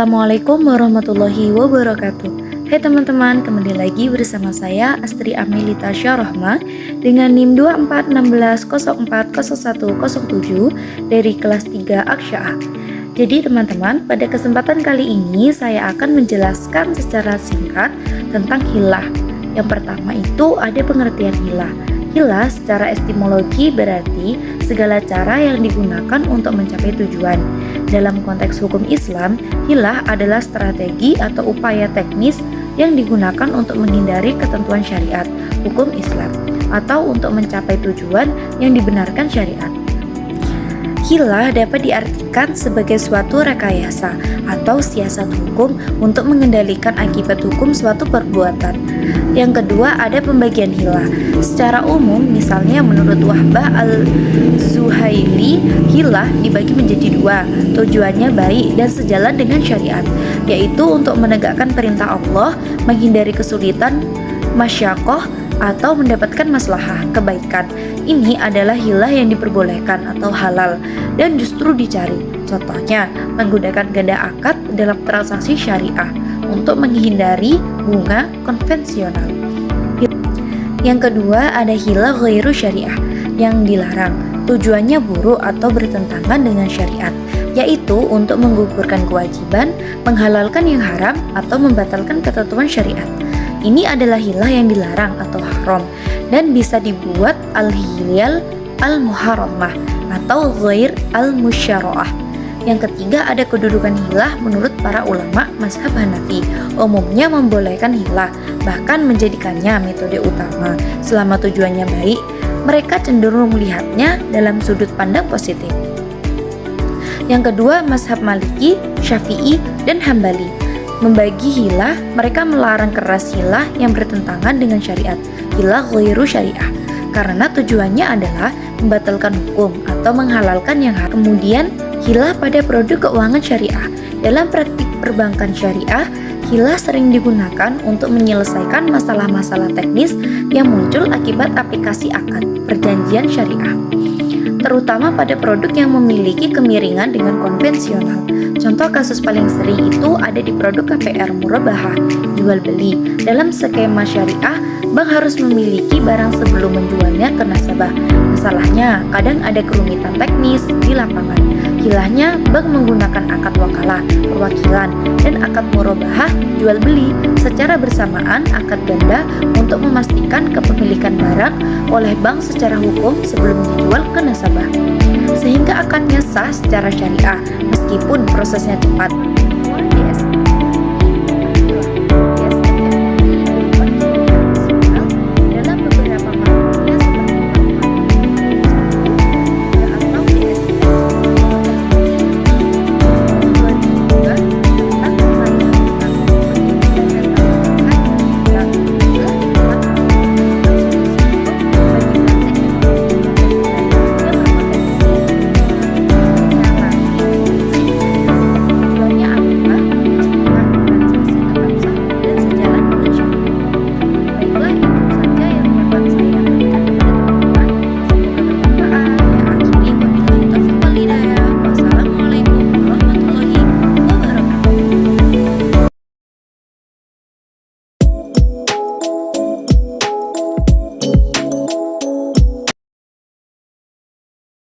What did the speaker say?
Assalamualaikum warahmatullahi wabarakatuh. Hai teman-teman, kembali lagi bersama saya Astri Amelita Syarahma dengan NIM 2416040107 dari kelas 3 Aksya'a. Jadi teman-teman, pada kesempatan kali ini saya akan menjelaskan secara singkat tentang hilah. Yang pertama itu ada pengertian hilah. Hilah secara etimologi berarti segala cara yang digunakan untuk mencapai tujuan. Dalam konteks hukum Islam, hilah adalah strategi atau upaya teknis yang digunakan untuk menghindari ketentuan syariat, hukum Islam, atau untuk mencapai tujuan yang dibenarkan syariat. Hilah dapat diartikan sebagai suatu rekayasa atau siasat hukum untuk mengendalikan akibat hukum suatu perbuatan. Yang kedua ada pembagian hilah. Secara umum, misalnya menurut Wahbah al-Zuhaili, hilah dibagi menjadi dua, tujuannya baik dan sejalan dengan syariat, yaitu untuk menegakkan perintah Allah, menghindari kesulitan, masyakoh, atau mendapatkan maslahah, kebaikan. Ini adalah hilah yang diperbolehkan atau halal dan justru dicari. Contohnya, menggunakan ganda akad dalam transaksi syariah untuk menghindari bunga konvensional. Yang kedua ada hilah ghairu syariah yang dilarang. Tujuannya buruk atau bertentangan dengan syariat, yaitu untuk menggugurkan kewajiban, menghalalkan yang haram, atau membatalkan ketentuan syariat. Ini adalah hilah yang dilarang atau haram dan bisa dibuat al-hilal al-muharramah atau ghair al-musyara'ah. Yang ketiga ada kedudukan hilah menurut para ulama mazhab Hanafi. Umumnya membolehkan hilah, bahkan menjadikannya metode utama selama tujuannya baik. Mereka cenderung melihatnya dalam sudut pandang positif. Yang kedua mazhab Maliki, Syafi'i, dan Hambali. Membagi hilah, mereka melarang keras hilah yang bertentangan dengan syariat, hilah ghairu syariah, karena tujuannya adalah membatalkan hukum atau menghalalkan yang haram. Kemudian, hilah pada produk keuangan syariah. Dalam praktik perbankan syariah, hilah sering digunakan untuk menyelesaikan masalah-masalah teknis yang muncul akibat aplikasi akad perjanjian syariah, terutama pada produk yang memiliki kemiringan dengan konvensional. Contoh kasus paling sering itu ada di produk KPR murabahah, jual beli. Dalam skema syariah, bank harus memiliki barang sebelum menjualnya ke nasabah. Masalahnya, kadang ada kerumitan teknis di lapangan. Hilahnya, bank menggunakan akad wakalah, perwakilan, dan akad murabahah, jual beli secara bersamaan akad ganda untuk memastikan kepemilikan barang oleh bank secara hukum sebelum dijual ke nasabah, sehingga akadnya sah secara syariah meskipun prosesnya cepat.